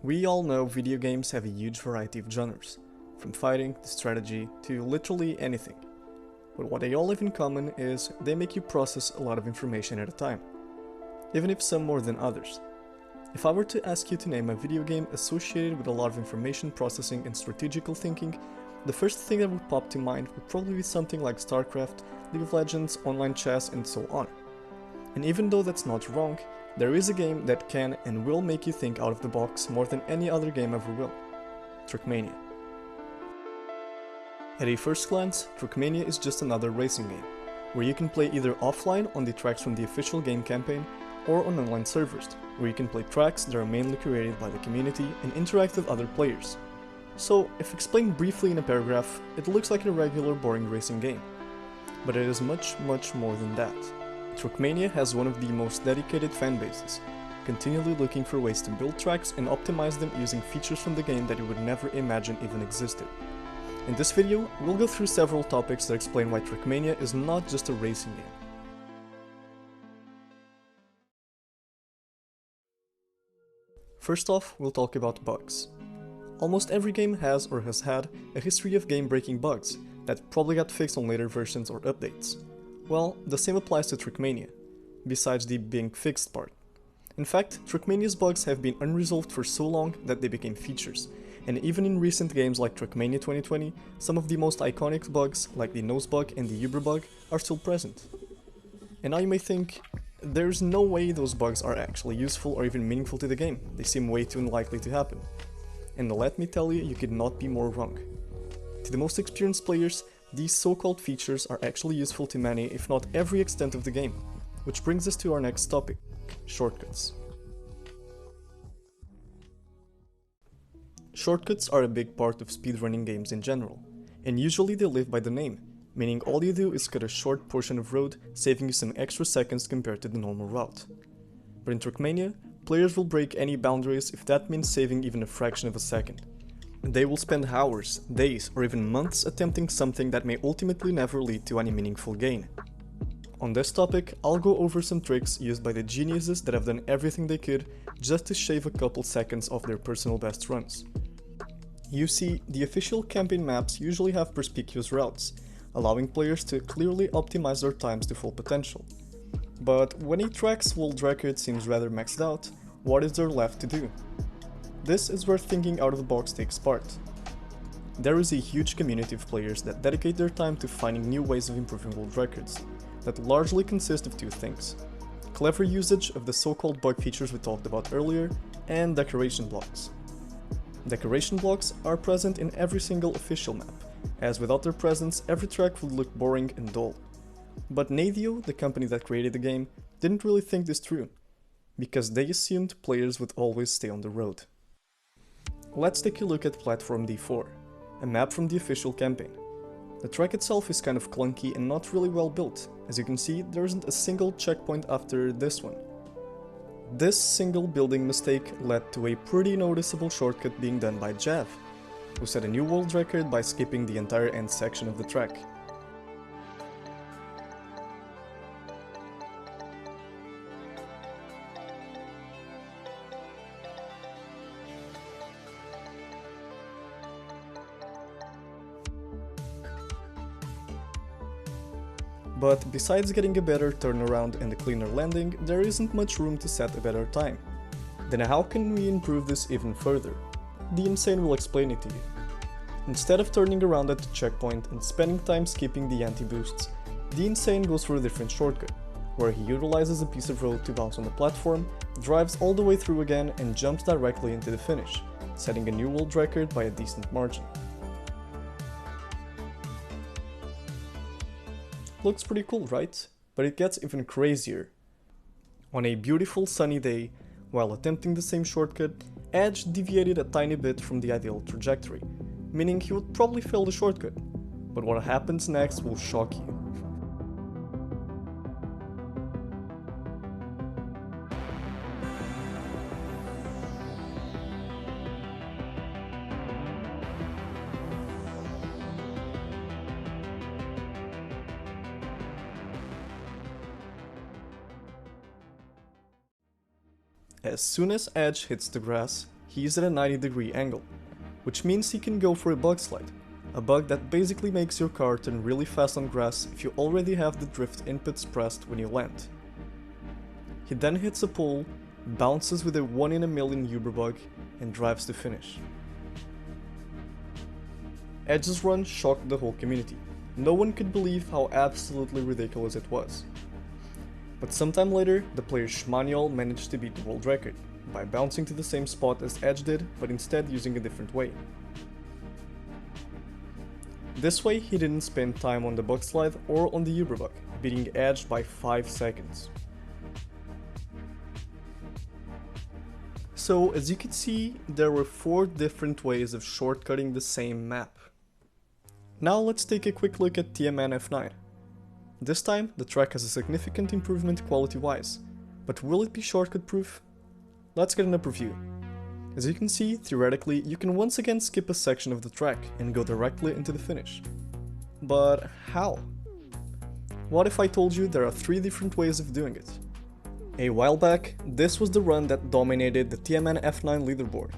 We all know video games have a huge variety of genres, from fighting to strategy to literally anything. But what they all have in common is they make you process a lot of information at a time, even if some more than others. If I were to ask you to name a video game associated with a lot of information processing and strategical thinking, the first thing that would pop to mind would probably be something like StarCraft, League of Legends, online chess, and so on. And even though that's not wrong, there is a game that can and will make you think out of the box more than any other game ever will: Trackmania. At a first glance, Trackmania is just another racing game, where you can play either offline on the tracks from the official game campaign, or on online servers, where you can play tracks that are mainly created by the community and interact with other players. So, if explained briefly in a paragraph, it looks like a regular boring racing game. But it is much more than that. Trackmania has one of the most dedicated fan bases, continually looking for ways to build tracks and optimize them using features from the game that you would never imagine even existed. In this video, we'll go through several topics that explain why Trackmania is not just a racing game. First off, we'll talk about bugs. Almost every game has or has had a history of game-breaking bugs that probably got fixed on later versions or updates. Well, the same applies to Trackmania, besides the being fixed part. In fact, Trackmania's bugs have been unresolved for so long that they became features, and even in recent games like Trackmania 2020, some of the most iconic bugs, like the nose bug and the Uber bug, are still present. And now you may think, there's no way those bugs are actually useful or even meaningful to the game, they seem way too unlikely to happen. And let me tell you, you could not be more wrong. To the most experienced players, these so-called features are actually useful to many, if not every extent of the game. Which brings us to our next topic: shortcuts. Shortcuts are a big part of speedrunning games in general, and usually they live by the name, meaning all you do is cut a short portion of road, saving you some extra seconds compared to the normal route. But in Trackmania, players will break any boundaries if that means saving even a fraction of a second. They will spend hours, days, or even months attempting something that may ultimately never lead to any meaningful gain. On this topic, I'll go over some tricks used by the geniuses that have done everything they could just to shave a couple seconds off their personal best runs. You see, the official campaign maps usually have perspicuous routes, allowing players to clearly optimize their times to full potential. But when a track's world record seems rather maxed out, what is there left to do? This is where thinking out of the box takes part. There is a huge community of players that dedicate their time to finding new ways of improving world records, that largely consist of two things: clever usage of the so-called bug features we talked about earlier, and decoration blocks. Decoration blocks are present in every single official map, as without their presence every track would look boring and dull. But Nadio, the company that created the game, didn't really think this through, because they assumed players would always stay on the road. Let's take a look at Platform D4, a map from the official campaign. The track itself is kind of clunky and not really well built. As you can see, there isn't a single checkpoint after this one. This single building mistake led to a pretty noticeable shortcut being done by Jav, who set a new world record by skipping the entire end section of the track. But besides getting a better turnaround and a cleaner landing, there isn't much room to set a better time. Then how can we improve this even further? The Insane will explain it to you. Instead of turning around at the checkpoint and spending time skipping the anti-boosts, the Insane goes for a different shortcut, where he utilizes a piece of road to bounce on the platform, drives all the way through again and jumps directly into the finish, setting a new world record by a decent margin. Looks pretty cool, right? But it gets even crazier. On a beautiful sunny day, while attempting the same shortcut, Edge deviated a tiny bit from the ideal trajectory, meaning he would probably fail the shortcut. But what happens next will shock you. As soon as Edge hits the grass, he is at a 90-degree angle, which means he can go for a bug slide, a bug that basically makes your car turn really fast on grass if you already have the drift inputs pressed when you land. He then hits a pole, bounces with a 1 in a million Uber bug, and drives to finish. Edge's run shocked the whole community. No one could believe how absolutely ridiculous it was. But sometime later, the player Shmaniol managed to beat the world record, by bouncing to the same spot as Edge did, but instead using a different way. This way, he didn't spend time on the bug slide or on the Uber bug, beating Edge by 5 seconds. So, as you can see, there were 4 different ways of shortcutting the same map. Now let's take a quick look at TMN F9. This time, the track has a significant improvement quality-wise, but will it be shortcut-proof? Let's get an overview. As you can see, theoretically, you can once again skip a section of the track and go directly into the finish. But how? What if I told you there are 3 different ways of doing it? A while back, this was the run that dominated the TMN F9 leaderboard.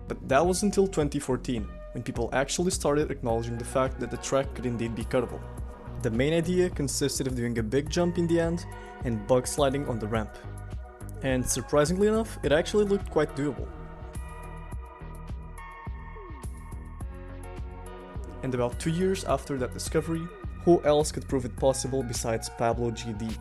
But that was until 2014, when people actually started acknowledging the fact that the track could indeed be cuttable. The main idea consisted of doing a big jump in the end and bug sliding on the ramp. And surprisingly enough, it actually looked quite doable. And about 2 years after that discovery, who else could prove it possible besides Pablo GD?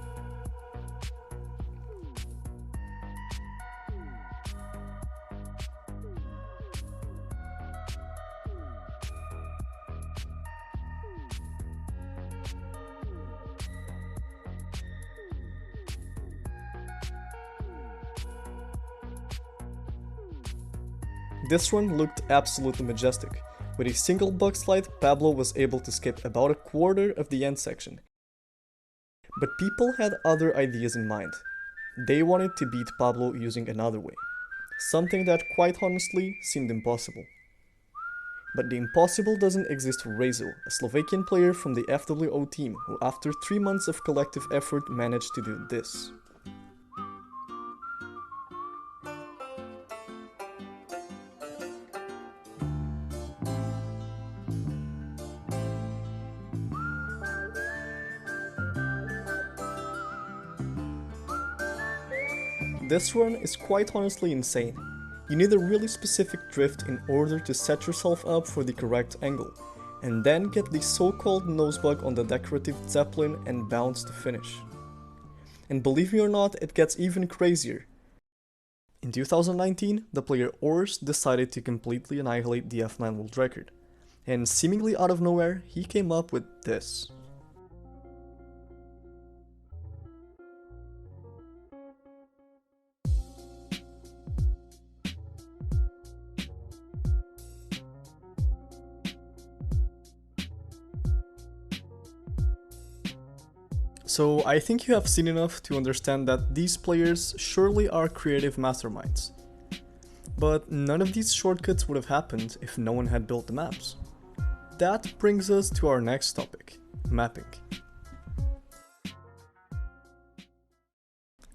This run looked absolutely majestic. With a single bug slide, Pablo was able to skip about a quarter of the end section. But people had other ideas in mind. They wanted to beat Pablo using another way. Something that quite honestly seemed impossible. But the impossible doesn't exist for Rezo, a Slovakian player from the FWO team who after 3 months of collective effort managed to do this. This run is quite honestly insane. You need a really specific drift in order to set yourself up for the correct angle, and then get the so-called nosebug on the decorative Zeppelin and bounce to finish. And believe me or not, it gets even crazier. In 2019, the player Ors decided to completely annihilate the F9 world record, and seemingly out of nowhere, he came up with this. So I think you have seen enough to understand that these players surely are creative masterminds. But none of these shortcuts would have happened if no one had built the maps. That brings us to our next topic, mapping.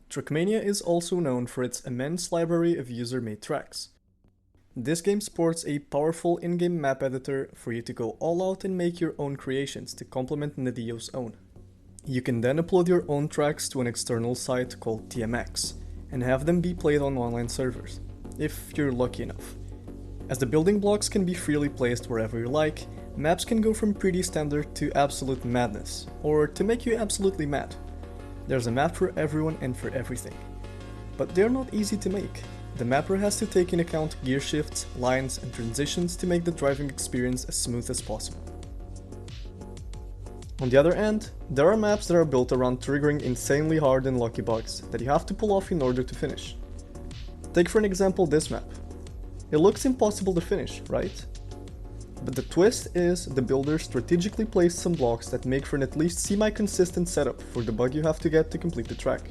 Trackmania is also known for its immense library of user-made tracks. This game sports a powerful in-game map editor for you to go all out and make your own creations to complement Nadio's own. You can then upload your own tracks to an external site called TMX, and have them be played on online servers, if you're lucky enough. As the building blocks can be freely placed wherever you like, maps can go from pretty standard to absolute madness, or to make you absolutely mad. There's a map for everyone and for everything. But they're not easy to make. The mapper has to take into account gear shifts, lines, and transitions to make the driving experience as smooth as possible. On the other end, there are maps that are built around triggering insanely hard and lucky bugs that you have to pull off in order to finish. Take for an example this map. It looks impossible to finish, right? But the twist is the builder strategically placed some blocks that make for an at least semi-consistent setup for the bug you have to get to complete the track.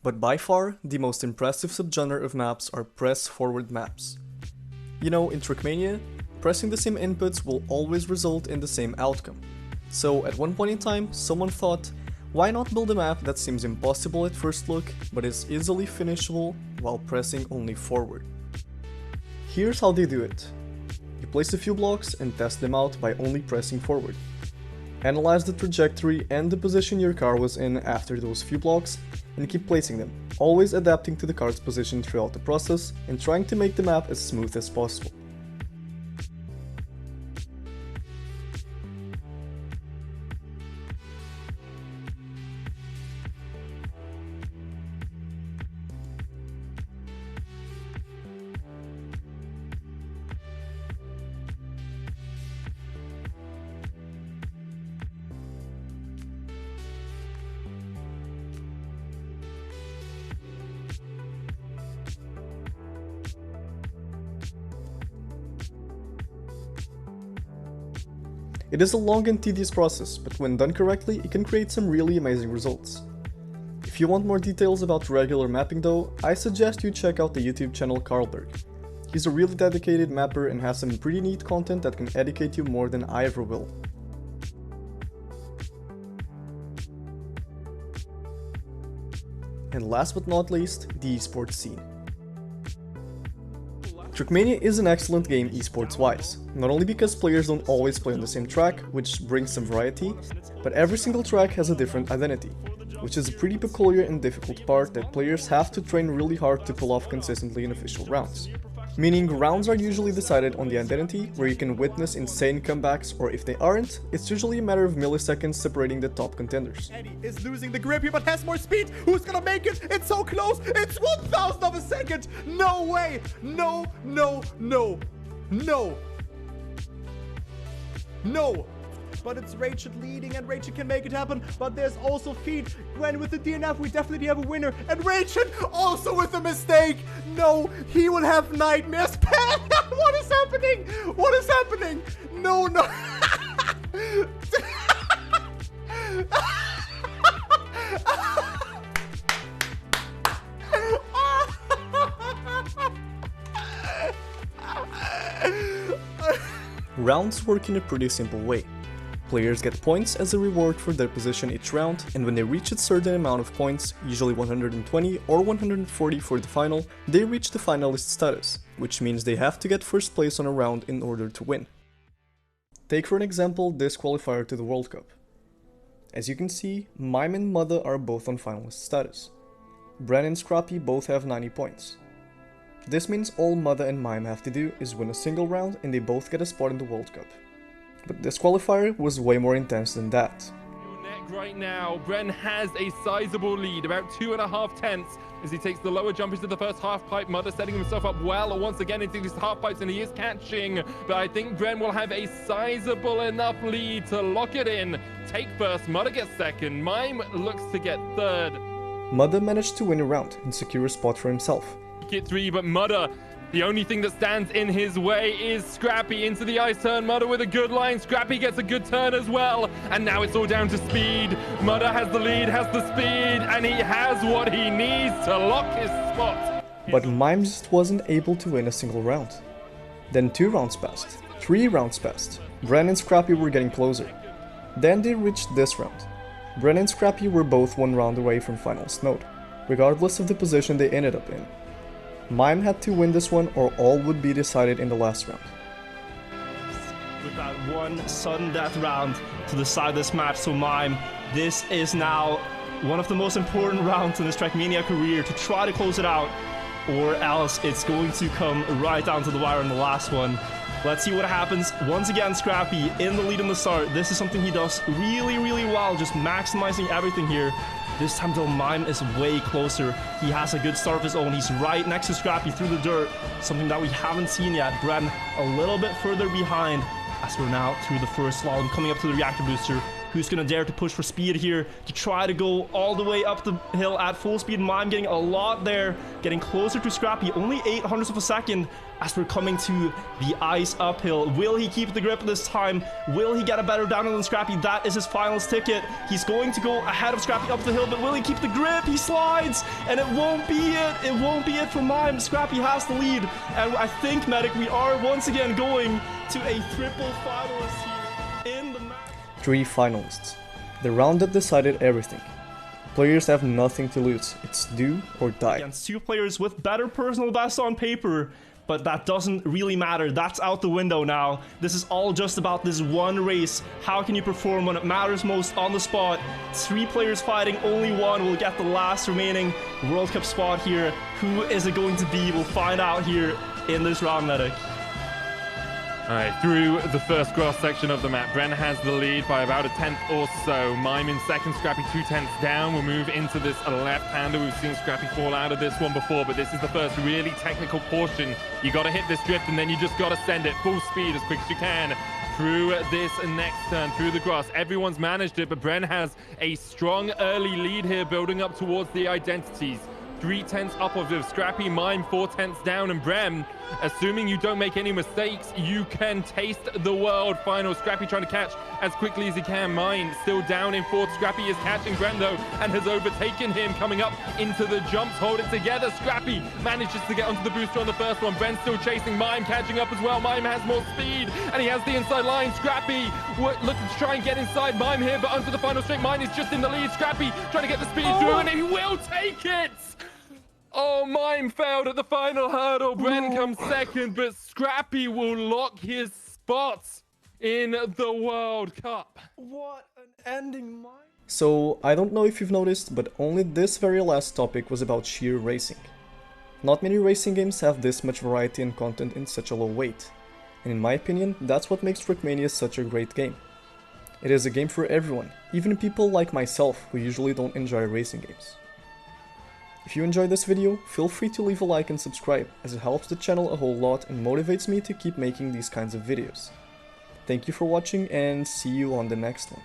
But by far, the most impressive subgenre of maps are press-forward maps. You know, in Trackmania, pressing the same inputs will always result in the same outcome. So at one point in time, someone thought, why not build a map that seems impossible at first look, but is easily finishable while pressing only forward? Here's how they do it. You place a few blocks and test them out by only pressing forward. Analyze the trajectory and the position your car was in after those few blocks, and keep placing them, always adapting to the car's position throughout the process and trying to make the map as smooth as possible. It is a long and tedious process, but when done correctly, it can create some really amazing results. If you want more details about regular mapping though, I suggest you check out the YouTube channel Carlberg. He's a really dedicated mapper and has some pretty neat content that can educate you more than I ever will. And last but not least, the esports scene. Trackmania is an excellent game esports-wise, not only because players don't always play on the same track, which brings some variety, but every single track has a different identity, which is a pretty peculiar and difficult part that players have to train really hard to pull off consistently in official rounds. Meaning, rounds are usually decided on the identity, where you can witness insane comebacks, or if they aren't, it's usually a matter of milliseconds separating the top contenders. Eddie is losing the grip here, but has more speed. Who's gonna make it? It's so close. It's 1,000th of a second. No way. No, no, no, no. No. But it's Rachel leading, and Rachel can make it happen. But there's also Feed. Gwen with the DNF, we definitely have a winner. And Rachel also with a mistake. No, he will have nightmares. What is happening? What is happening? No, no. Rounds work in a pretty simple way. Players get points as a reward for their position each round, and when they reach a certain amount of points, usually 120 or 140 for the final, they reach the finalist status, which means they have to get first place on a round in order to win. Take for an example this qualifier to the World Cup. As you can see, Mime and Mudda are both on finalist status. Bren and Scrappy both have 90 points. This means all Mudda and Mime have to do is win a single round and they both get a spot in the World Cup. But this qualifier was way more intense than that. Right now, Bren has a sizable lead, about 2.5 tenths, as he takes the lower jump into the first half pipe. Mudda setting himself up well once again into these half pipes, and he is catching, but I think Bren will have a sizable enough lead to lock it in. Take first, Mudda gets second, Mime looks to get third. Mudda managed to win a round and secure a spot for himself. Get 3, but Mudda, the only thing that stands in his way is Scrappy into the ice turn. Mudda with a good line. Scrappy gets a good turn as well. And now it's all down to speed. Mudda has the lead, has the speed, and he has what he needs to lock his spot. But Mime just wasn't able to win a single round. Then 2 rounds passed. 3 rounds passed. Bren and Scrappy were getting closer. Then they reached this round. Bren and Scrappy were both 1 round away from finalist mode, regardless of the position they ended up in. Mime had to win this one or all would be decided in the last round. with that one sudden death round to decide this match. So Mime, this is now one of the most important rounds in his Trackmania career to try to close it out, or else it's going to come right down to the wire in the last one. Let's see what happens. Once again, Scrappy in the lead in the start. This is something he does really, really well, just maximizing everything here. This time though, Mime is way closer. He has a good start of his own. He's right next to Scrappy through the dirt, something that we haven't seen yet. Bren a little bit further behind as we're now through the first slalom, coming up to the reactor booster. Who's gonna dare to push for speed here to try to go all the way up the hill at full speed? Mime getting a lot there, getting closer to Scrappy, only 0.08 of a second as we're coming to the ice uphill. Will he keep the grip this time? Will he get a better downhill than Scrappy? That is his finals ticket. He's going to go ahead of Scrappy up the hill, but will he keep the grip? He slides, and it won't be it. It won't be it for Mime. Scrappy has the lead, and I think, Medic, we are once again going to a triple finalist here in the match. 3 finalists. The round that decided everything. Players have nothing to lose. It's do or die. Against 2 players with better personal best on paper, but that doesn't really matter. That's out the window now. This is all just about this one race. How can you perform when it matters most on the spot? 3 players fighting, only one will get the last remaining World Cup spot here. Who is it going to be? We'll find out here in this round, Medic. Alright, through the first grass section of the map, Bren has the lead by about 1/10 or so. Mime in second, Scrappy 2/10 down. We'll move into this left-hander. We've seen Scrappy fall out of this one before, but this is the first really technical portion. You gotta hit this drift and then you just gotta send it full speed as quick as you can through this next turn, through the grass. Everyone's managed it, but Bren has a strong early lead here building up towards the identities. 3/10 up of Scrappy, Mime 4/10 down, and Bren, assuming you don't make any mistakes, you can taste the world final. Scrappy trying to catch as quickly as he can. Mime still down in 4th. Scrappy is catching Bren though and has overtaken him, coming up into the jumps. Hold it together. Scrappy manages to get onto the booster on the first one. Bren still chasing. Mime catching up as well. Mime has more speed and he has the inside line. Scrappy looking to try and get inside Mime here, but onto the final straight. Mime is just in the lead. Scrappy trying to get the speed through, and he will take it. Oh, Mime failed at the final hurdle. Bren comes second, but Scrappy will lock his spot in the World Cup. What an ending, Mime. So, I don't know if you've noticed, but only this very last topic was about sheer racing. Not many racing games have this much variety and content in such a low weight. And in my opinion, that's what makes Trackmania such a great game. It is a game for everyone, even people like myself who usually don't enjoy racing games. If you enjoyed this video, feel free to leave a like and subscribe, as it helps the channel a whole lot and motivates me to keep making these kinds of videos. Thank you for watching and see you on the next one.